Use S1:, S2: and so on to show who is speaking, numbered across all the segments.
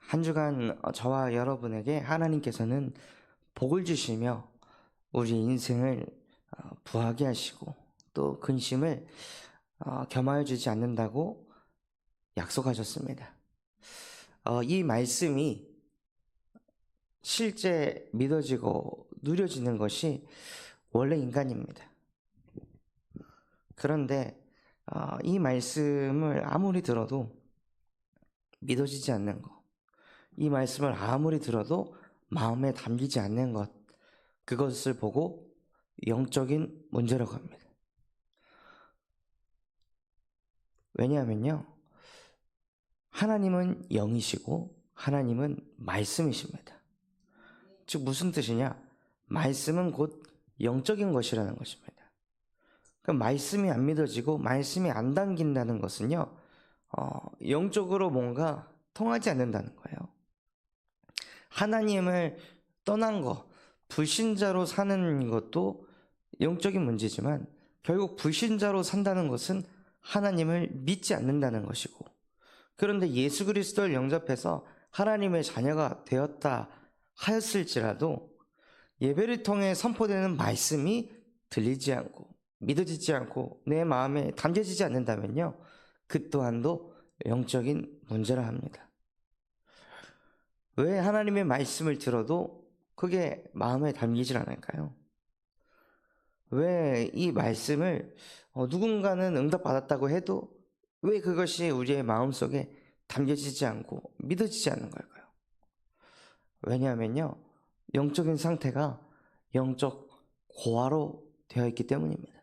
S1: 한 주간 저와 여러분에게 하나님께서는 복을 주시며 우리 인생을 부하게 하시고 또 근심을 겸하여 주지 않는다고 약속하셨습니다. 이 말씀이 실제 믿어지고 누려지는 것이 원래 인간입니다. 그런데 이 말씀을 아무리 들어도 믿어지지 않는 것, 이 말씀을 아무리 들어도 마음에 담기지 않는 것, 그것을 보고 영적인 문제라고 합니다. 왜냐하면요, 하나님은 영이시고 하나님은 말씀이십니다. 즉 무슨 뜻이냐? 말씀은 곧 영적인 것이라는 것입니다. 그 말씀이 안 믿어지고 말씀이 안 담긴다는 것은요, 영적으로 뭔가 통하지 않는다는 거예요. 하나님을 떠난 것, 불신자로 사는 것도 영적인 문제지만 결국 불신자로 산다는 것은 하나님을 믿지 않는다는 것이고, 그런데 예수 그리스도를 영접해서 하나님의 자녀가 되었다 하였을지라도 예배를 통해 선포되는 말씀이 들리지 않고 믿어지지 않고 내 마음에 담겨지지 않는다면요, 그 또한도 영적인 문제라 합니다. 왜 하나님의 말씀을 들어도 그게 마음에 담기질 않을까요? 왜 이 말씀을 누군가는 응답받았다고 해도 왜 그것이 우리의 마음속에 담겨지지 않고 믿어지지 않는 걸까요? 왜냐하면요, 영적인 상태가 영적 고아로 되어 있기 때문입니다.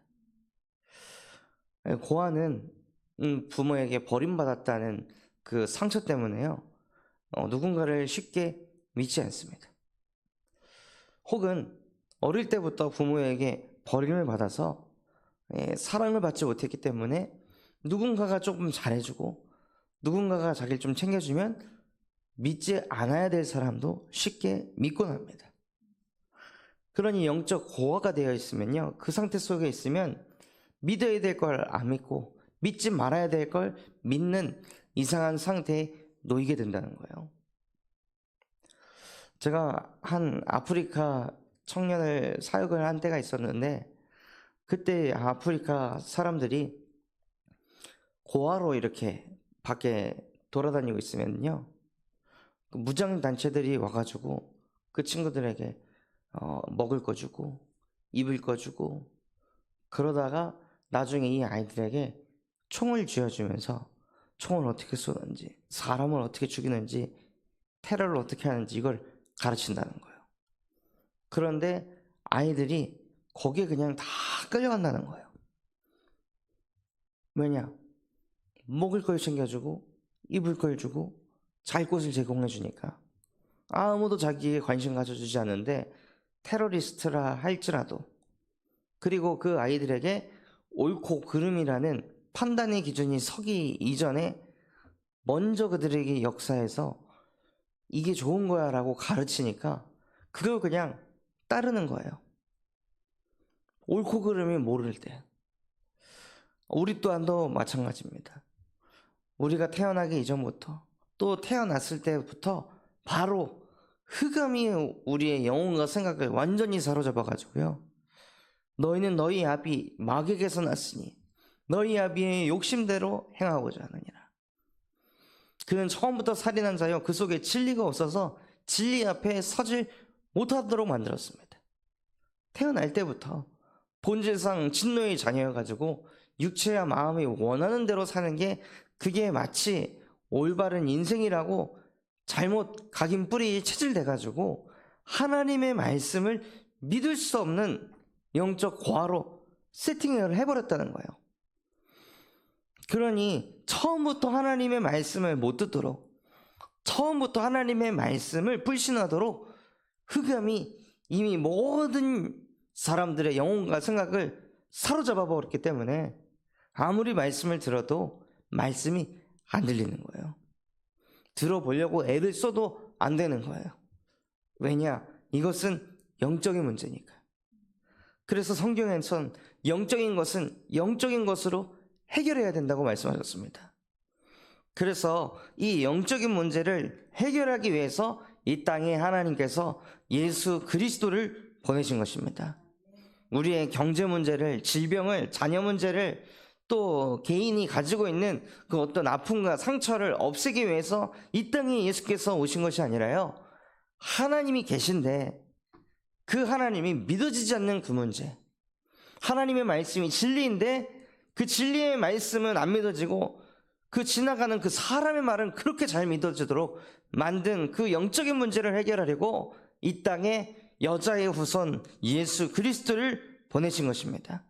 S1: 고아는 부모에게 버림받았다는 그 상처 때문에요, 누군가를 쉽게 믿지 않습니다. 혹은 어릴 때부터 부모에게 버림을 받아서 사랑을 받지 못했기 때문에 누군가가 조금 잘해주고 누군가가 자기를 좀 챙겨주면 믿지 않아야 될 사람도 쉽게 믿곤 합니다. 그러니 영적 고아가 되어 있으면요, 그 상태 속에 있으면 믿어야 될 걸 안 믿고 믿지 말아야 될 걸 믿는 이상한 상태에 놓이게 된다는 거예요. 제가 한 아프리카 청년을 사역을 한 때가 있었는데, 그때 아프리카 사람들이 고아로 이렇게 밖에 돌아다니고 있으면요, 그 무장단체들이 와가지고 그 친구들에게 먹을 거 주고 입을 거 주고, 그러다가 나중에 이 아이들에게 총을 쥐어주면서 총을 어떻게 쏘는지, 사람을 어떻게 죽이는지, 테러를 어떻게 하는지 이걸 가르친다는 거예요. 그런데 아이들이 거기에 그냥 다 끌려간다는 거예요. 왜냐? 먹을 걸 챙겨주고 입을 걸 주고 잘 곳을 제공해 주니까 아무도 자기에게 관심 가져주지 않는데 테러리스트라 할지라도, 그리고 그 아이들에게 옳고 그름이라는 판단의 기준이 서기 이전에 먼저 그들에게 역사에서 이게 좋은 거야 라고 가르치니까 그걸 그냥 따르는 거예요. 옳고 그름이 모를 때. 우리 또한도 마찬가지입니다. 우리가 태어나기 이전부터 또 태어났을 때부터 바로 흑암이 우리의 영혼과 생각을 완전히 사로잡아 가지고요, 너희는 너희 아비 마귀에게서 났으니 너희 아비의 욕심대로 행하고자 하느니라. 그는 처음부터 살인한 자요, 그 속에 진리가 없어서 진리 앞에 서질 못하도록 만들었습니다. 태어날 때부터 본질상 진노의 자녀여가지고 육체와 마음이 원하는 대로 사는 게 그게 마치 올바른 인생이라고 잘못 각인 뿌리 체질돼가지고 하나님의 말씀을 믿을 수 없는 영적 고아로 세팅을 해버렸다는 거예요. 그러니 처음부터 하나님의 말씀을 못 듣도록, 처음부터 하나님의 말씀을 불신하도록 흑암이 이미 모든 사람들의 영혼과 생각을 사로잡아 버렸기 때문에 아무리 말씀을 들어도 말씀이 안 들리는 거예요. 들어보려고 애를 써도 안 되는 거예요. 왜냐? 이것은 영적인 문제니까. 그래서 성경에선 영적인 것은 영적인 것으로 해결해야 된다고 말씀하셨습니다. 그래서 이 영적인 문제를 해결하기 위해서 이 땅에 하나님께서 예수 그리스도를 보내신 것입니다. 우리의 경제 문제를, 질병을, 자녀 문제를, 또 개인이 가지고 있는 그 어떤 아픔과 상처를 없애기 위해서 이 땅에 예수께서 오신 것이 아니라요, 하나님이 계신데 그 하나님이 믿어지지 않는 그 문제, 하나님의 말씀이 진리인데 그 진리의 말씀은 안 믿어지고 그 지나가는 그 사람의 말은 그렇게 잘 믿어지도록 만든 그 영적인 문제를 해결하려고 이 땅에 여자의 후손 예수 그리스도를 보내신 것입니다.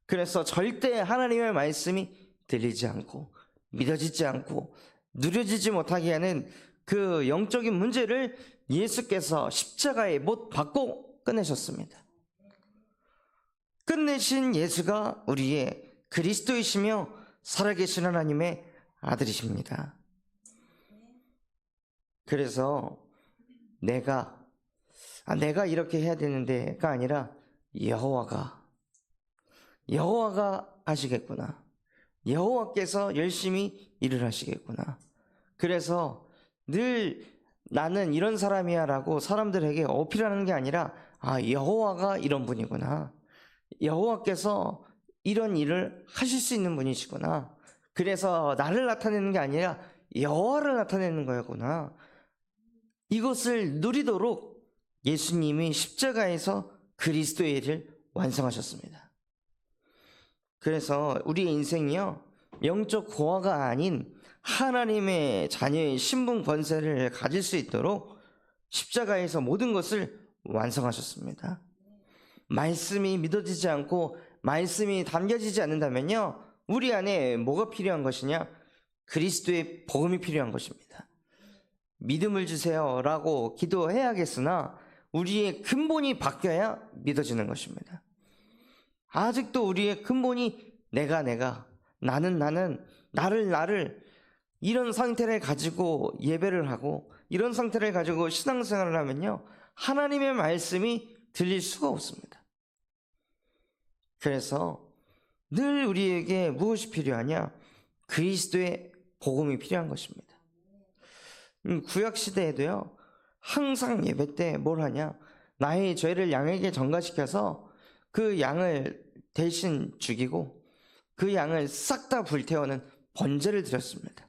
S1: 그래서 절대 하나님의 말씀이 들리지 않고 믿어지지 않고 누려지지 못하게 하는 그 영적인 문제를 예수께서 십자가에 못 박고 끝내셨습니다. 끝내신 예수가 우리의 그리스도이시며 살아계신 하나님의 아들이십니다. 그래서 내가 이렇게 해야 되는데가 아니라 여호와가 하시겠구나. 여호와께서 열심히 일을 하시겠구나. 그래서 늘 나는 이런 사람이야 라고 사람들에게 어필하는 게 아니라 여호와가 이런 분이구나. 여호와께서 이런 일을 하실 수 있는 분이시구나. 그래서 나를 나타내는 게 아니라 여호와를 나타내는 거였구나. 이것을 누리도록 예수님이 십자가에서 그리스도의 일을 완성하셨습니다. 그래서 우리의 인생이요, 영적 고아가 아닌 하나님의 자녀의 신분 권세를 가질 수 있도록 십자가에서 모든 것을 완성하셨습니다. 말씀이 믿어지지 않고 말씀이 담겨지지 않는다면요, 우리 안에 뭐가 필요한 것이냐? 그리스도의 복음이 필요한 것입니다. 믿음을 주세요 라고 기도해야겠으나 우리의 근본이 바뀌어야 믿어지는 것입니다. 아직도 우리의 근본이 내가, 나는, 나를 이런 상태를 가지고 예배를 하고 이런 상태를 가지고 신앙생활을 하면요, 하나님의 말씀이 들릴 수가 없습니다. 그래서 늘 우리에게 무엇이 필요하냐? 그리스도의 복음이 필요한 것입니다. 구약시대에도요, 항상 예배 때 뭘 하냐? 나의 죄를 양에게 전가시켜서 그 양을 대신 죽이고 그 양을 싹 다 불태우는 번제를 드렸습니다.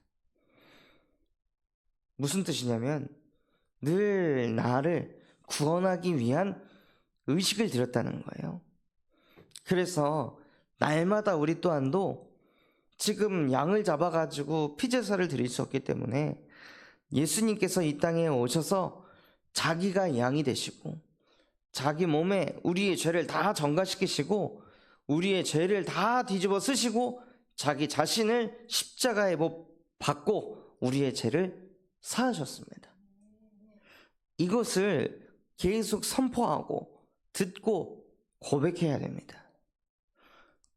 S1: 무슨 뜻이냐면 늘 나를 구원하기 위한 의식을 드렸다는 거예요. 그래서 날마다 우리 또한도 지금 양을 잡아가지고 피제사를 드릴 수 없기 때문에 예수님께서 이 땅에 오셔서 자기가 양이 되시고 자기 몸에 우리의 죄를 다 전가시키시고 우리의 죄를 다 뒤집어 쓰시고 자기 자신을 십자가에 못 박고 우리의 죄를 사하셨습니다. 이것을 계속 선포하고 듣고 고백해야 됩니다.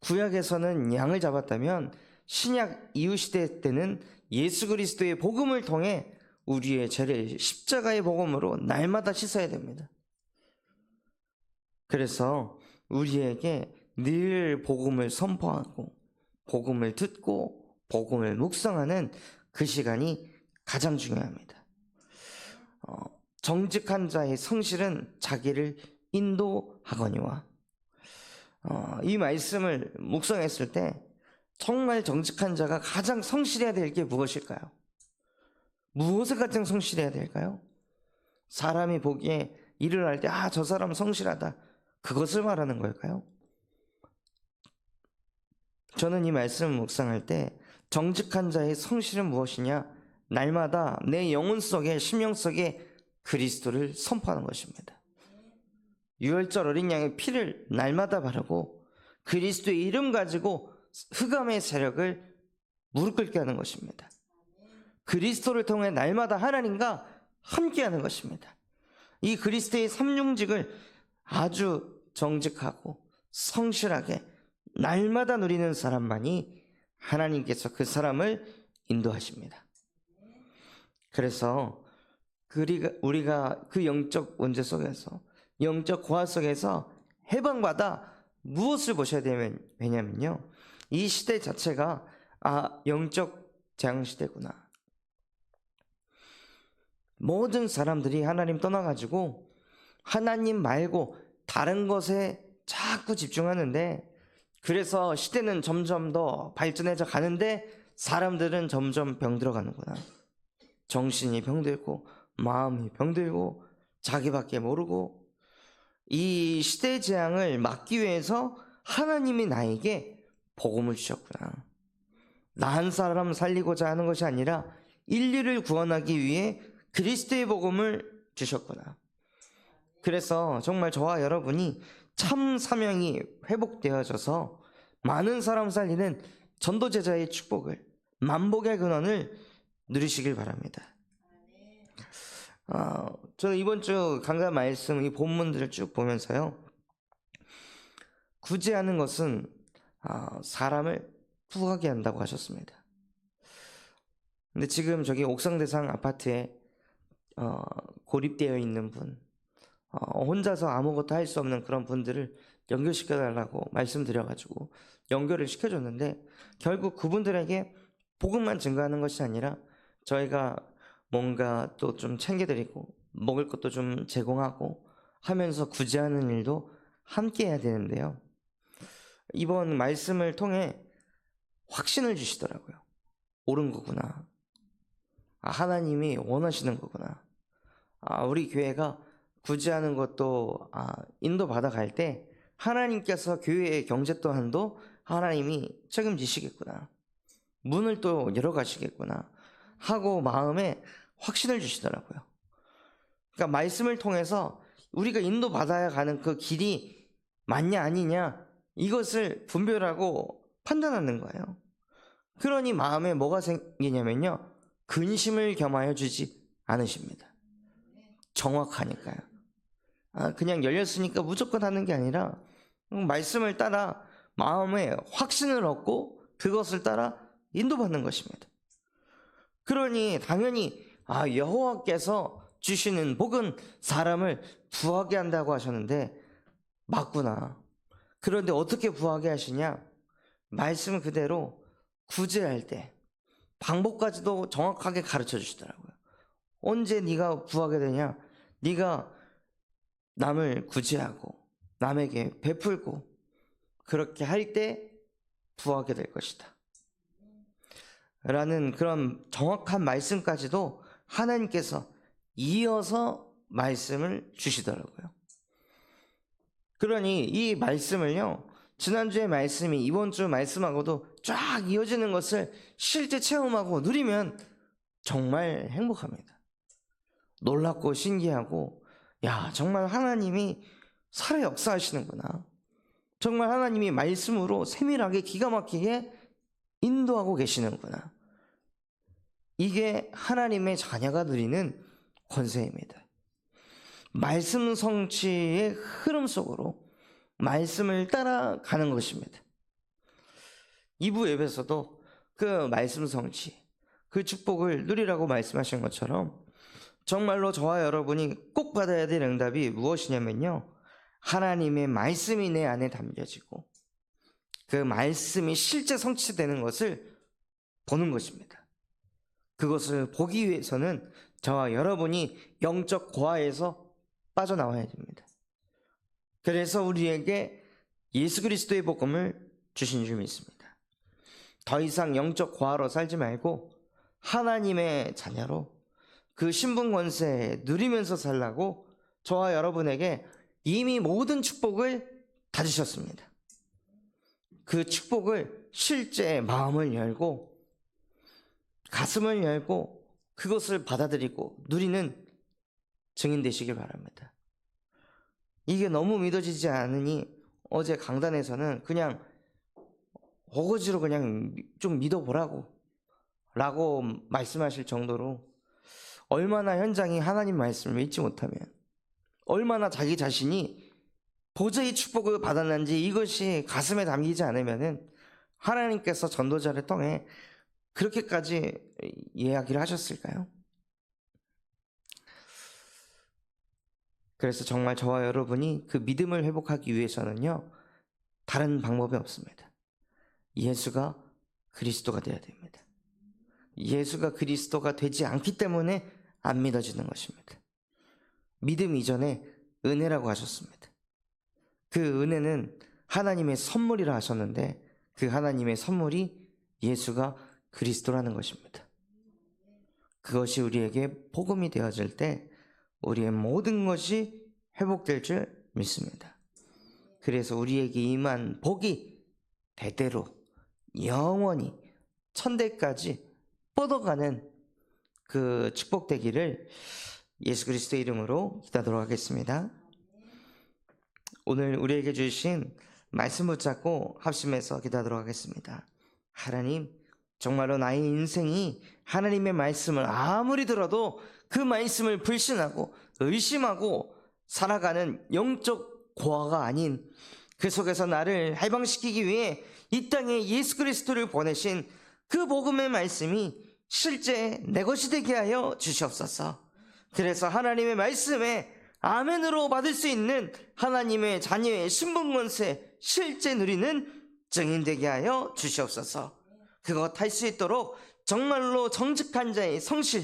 S1: 구약에서는 양을 잡았다면 신약 이후 시대 때는 예수 그리스도의 복음을 통해 우리의 죄를 십자가의 복음으로 날마다 씻어야 됩니다. 그래서 우리에게 늘 복음을 선포하고 복음을 듣고 복음을 묵상하는 그 시간이 가장 중요합니다. 정직한 자의 성실은 자기를 인도하거니와, 이 말씀을 묵상했을 때 정말 정직한 자가 가장 성실해야 될 게 무엇일까요? 무엇을 가장 성실해야 될까요? 사람이 보기에 일을 할 때 저 사람 성실하다, 그것을 말하는 걸까요? 저는 이 말씀을 묵상할 때 정직한 자의 성실은 무엇이냐? 날마다 내 영혼 속에, 심령 속에 그리스도를 선포하는 것입니다. 유월절 어린 양의 피를 날마다 바르고 그리스도의 이름 가지고 흑암의 세력을 무릎 꿇게 하는 것입니다. 그리스도를 통해 날마다 하나님과 함께하는 것입니다. 이 그리스도의 삼중직을 아주 정직하고 성실하게 날마다 누리는 사람만이 하나님께서 그 사람을 인도하십니다. 그래서 우리가 그 영적 문제 속에서, 영적 고아 속에서 해방받아 무엇을 보셔야 되냐면요, 이 시대 자체가 영적 재앙시대구나. 모든 사람들이 하나님 떠나가지고 하나님 말고 다른 것에 자꾸 집중하는데, 그래서 시대는 점점 더 발전해져 가는데 사람들은 점점 병들어가는구나. 정신이 병들고 마음이 병들고 자기밖에 모르고. 이 시대 재앙을 막기 위해서 하나님이 나에게 복음을 주셨구나. 나 한 사람 살리고자 하는 것이 아니라 인류를 구원하기 위해 그리스도의 복음을 주셨구나. 그래서 정말 저와 여러분이 참 사명이 회복되어져서 많은 사람 살리는 전도제자의 축복을, 만복의 근원을 누리시길 바랍니다. 저는 이번 주 강단 말씀 이 본문들을 쭉 보면서요, 구제하는 것은 사람을 부하게 한다고 하셨습니다. 근데 지금 저기 옥상대상 아파트에 고립되어 있는 분, 혼자서 아무것도 할 수 없는 그런 분들을 연결시켜달라고 말씀드려가지고 연결을 시켜줬는데, 결국 그분들에게 복음만 증거하는 것이 아니라 저희가 뭔가 또 좀 챙겨드리고 먹을 것도 좀 제공하고 하면서 구제하는 일도 함께 해야 되는데요, 이번 말씀을 통해 확신을 주시더라고요. 옳은 거구나. 하나님이 원하시는 거구나. 우리 교회가 구제하는 것도 인도받아 갈 때 하나님께서 교회의 경제 또한도 하나님이 책임지시겠구나, 문을 또 열어가시겠구나 하고 마음에 확신을 주시더라고요. 그러니까 말씀을 통해서 우리가 인도받아야 가는 그 길이 맞냐 아니냐, 이것을 분별하고 판단하는 거예요. 그러니 마음에 뭐가 생기냐면요, 근심을 겸하여 주지 않으십니다. 정확하니까요. 그냥 열렸으니까 무조건 하는 게 아니라 말씀을 따라 마음에 확신을 얻고 그것을 따라 인도받는 것입니다. 그러니 당연히 여호와께서 주시는 복은 사람을 부하게 한다고 하셨는데 맞구나. 그런데 어떻게 부하게 하시냐? 말씀 그대로 구제할 때 방법까지도 정확하게 가르쳐 주시더라고요. 언제 네가 부하게 되냐? 네가 남을 구제하고 남에게 베풀고 그렇게 할 때 부하게 될 것이다 라는 그런 정확한 말씀까지도 하나님께서 이어서 말씀을 주시더라고요. 그러니 이 말씀을요, 지난주의 말씀이 이번 주 말씀하고도 쫙 이어지는 것을 실제 체험하고 누리면 정말 행복합니다. 놀랍고 신기하고, 정말 하나님이 살아 역사하시는구나. 정말 하나님이 말씀으로 세밀하게 기가 막히게 인도하고 계시는구나. 이게 하나님의 자녀가 누리는 권세입니다. 말씀 성취의 흐름 속으로 말씀을 따라가는 것입니다. 2부 예배에서도 그 말씀 성취, 그 축복을 누리라고 말씀하신 것처럼 정말로 저와 여러분이 꼭 받아야 될 응답이 무엇이냐면요, 하나님의 말씀이 내 안에 담겨지고 그 말씀이 실제 성취되는 것을 보는 것입니다. 그것을 보기 위해서는 저와 여러분이 영적 고아에서 빠져나와야 됩니다. 그래서 우리에게 예수 그리스도의 복음을 주신 줄 믿습니다. 더 이상 영적 고아로 살지 말고 하나님의 자녀로 그 신분 권세 누리면서 살라고 저와 여러분에게 이미 모든 축복을 다 주셨습니다. 그 축복을 실제 마음을 열고 가슴을 열고 그것을 받아들이고 누리는 증인 되시길 바랍니다. 이게 너무 믿어지지 않으니 어제 강단에서는 그냥 어거지로 그냥 좀 믿어보라고 라고 말씀하실 정도로, 얼마나 현장이 하나님 말씀을 믿지 못하면, 얼마나 자기 자신이 도저히 축복을 받았는지 이것이 가슴에 담기지 않으면 하나님께서 전도자를 통해 그렇게까지 이야기를 하셨을까요? 그래서 정말 저와 여러분이 그 믿음을 회복하기 위해서는요, 다른 방법이 없습니다. 예수가 그리스도가 되어야 됩니다. 예수가 그리스도가 되지 않기 때문에 안 믿어지는 것입니다. 믿음 이전에 은혜라고 하셨습니다. 그 은혜는 하나님의 선물이라 하셨는데 그 하나님의 선물이 예수가 그리스도라는 것입니다. 그것이 우리에게 복음이 되어질 때 우리의 모든 것이 회복될 줄 믿습니다. 그래서 우리에게 임한 복이 대대로 영원히 천대까지 뻗어가는 그 축복되기를 예수 그리스도의 이름으로 기도하도록 하겠습니다. 오늘 우리에게 주신 말씀 붙잡고 합심해서 기도하도록 하겠습니다. 하나님, 정말로 나의 인생이 하나님의 말씀을 아무리 들어도 그 말씀을 불신하고 의심하고 살아가는 영적 고아가 아닌 그 속에서 나를 해방시키기 위해 이 땅에 예수 그리스도를 보내신 그 복음의 말씀이 실제 내 것이 되게 하여 주시옵소서. 그래서 하나님의 말씀에 아멘으로 받을 수 있는 하나님의 자녀의 신분권세 실제 누리는 증인 되게 하여 주시옵소서. 그것 할 수 있도록 정말로 정직한 자의 성실,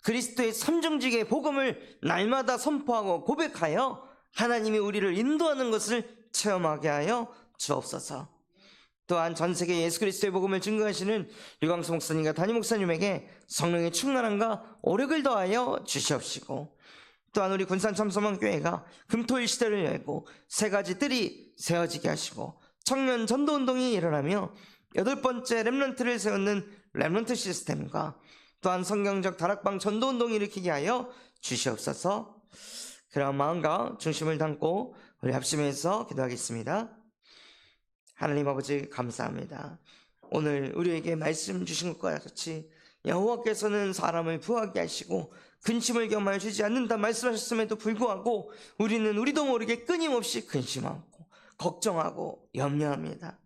S1: 그리스도의 삼정직의 복음을 날마다 선포하고 고백하여 하나님이 우리를 인도하는 것을 체험하게 하여 주옵소서. 또한 전세계 예수 그리스도의 복음을 증거하시는 류광수 목사님과 담임 목사님에게 성령의 충만함과 오력을 더하여 주시옵시고, 또한 우리 군산참소망교회가 금토일 시대를 열고 세 가지 뜰이 세워지게 하시고 청년 전도운동이 일어나며 8번째 렘넌트를 세우는 렘넌트 시스템과 또한 성경적 다락방 전도운동을 일으키게 하여 주시옵소서. 그런 마음과 중심을 담고 우리 합심해서 기도하겠습니다. 하나님 아버지, 감사합니다. 오늘 우리에게 말씀 주신 것과 같이 여호와께서는 사람을 부하게 하시고 근심을 겸하여 주지 않는다 말씀하셨음에도 불구하고 우리도 모르게 끊임없이 근심하고 걱정하고 염려합니다.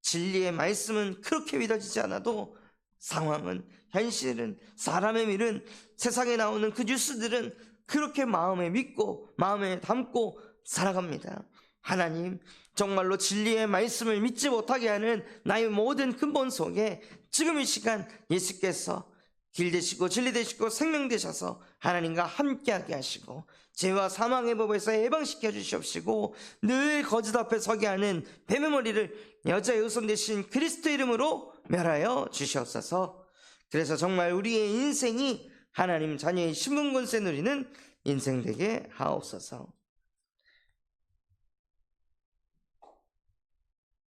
S1: 진리의 말씀은 그렇게 믿어지지 않아도 상황은, 현실은, 사람의 일은, 세상에 나오는 그 뉴스들은 그렇게 마음에 믿고 마음에 담고 살아갑니다. 하나님, 정말로 진리의 말씀을 믿지 못하게 하는 나의 모든 근본 속에 지금 이 시간 예수께서 길 되시고 진리 되시고 생명 되셔서 하나님과 함께하게 하시고 죄와 사망의 법에서 해방시켜 주시옵시고 늘 거짓 앞에 서게 하는 뱀의 머리를 여자의 의손 되신 그리스도 이름으로 멸하여 주시옵소서. 그래서 정말 우리의 인생이 하나님 자녀의 신분권세 누리는 인생 되게 하옵소서.